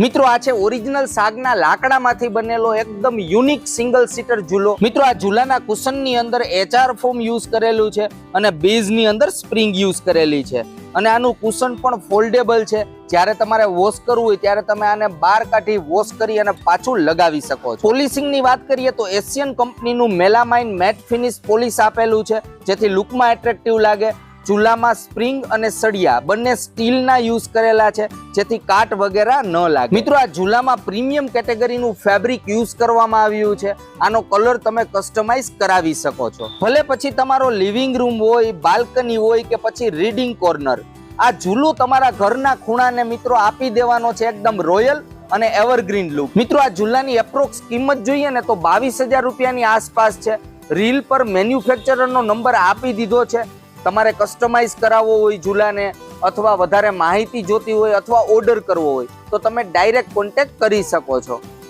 મિત્રો આ છે ઓરિજિનલ સાગના લાકડામાંથી બનેલો એકદમ યુનિક સિંગલ સીટર ઝૂલો। મિત્રો આ ઝૂલાના કુશનની અંદર HR ફોમ યુઝ કરેલું છે અને બેઝની અંદર સ્પ્રિંગ યુઝ કરેલી છે અને આનું કુશન પણ ફોલ્ડેબલ છે। જ્યારે તમારે વોશ કરવું હોય ત્યારે તમે આને બહાર કાઢી વોશ કરી અને પાછું લગાવી શકો છો। પોલિશિંગની વાત કરીએ તો એશિયન કંપનીનું મેલામાઇન મેટ ફિનિશ પોલિશ આપેલું છે જેથી લુકમાં એટ્રેક્ટિવ લાગે। ચૂલામાં સ્પ્રિંગ અને સળિયા બંને સ્ટીલના યુઝ કરેલા છે જેથી કાટ વગેરે ન લાગે। મિત્રો આ ઝૂલામાં પ્રીમિયમ કેટેગરીનું ફેબ્રિક યુઝ કરવામાં આવ્યું છે। આનો કલર તમે કસ્ટમાઇઝ કરાવી શકો છો। ભલે પછી તમારો લિવિંગ રૂમ હોય, બાલ્કની હોય કે પછી રીડિંગ કોર્નર, આ ઝૂલો તમારા ઘરના ખૂણાને મિત્રો આપી દેવાનો છે એકદમ રોયલ અને એવરગ્રીન લુક। મિત્રો આ ઝૂલાની એપ્રોક્સ કિંમત જોઈએ ને તો 22,000 રૂપિયાની આસપાસ છે। રીલ પર મેન્યુફેક્ચરરનો નંબર આપી દીધો છે। તમારે કસ્ટમાઇઝ કરાવવો હોય ઝૂલાને અથવા વધારે માહિતી જોતી હોય અથવા ઓર્ડર કરવો હોય તો તમે ડાયરેક્ટ કોન્ટેક્ટ કરી શકો છો।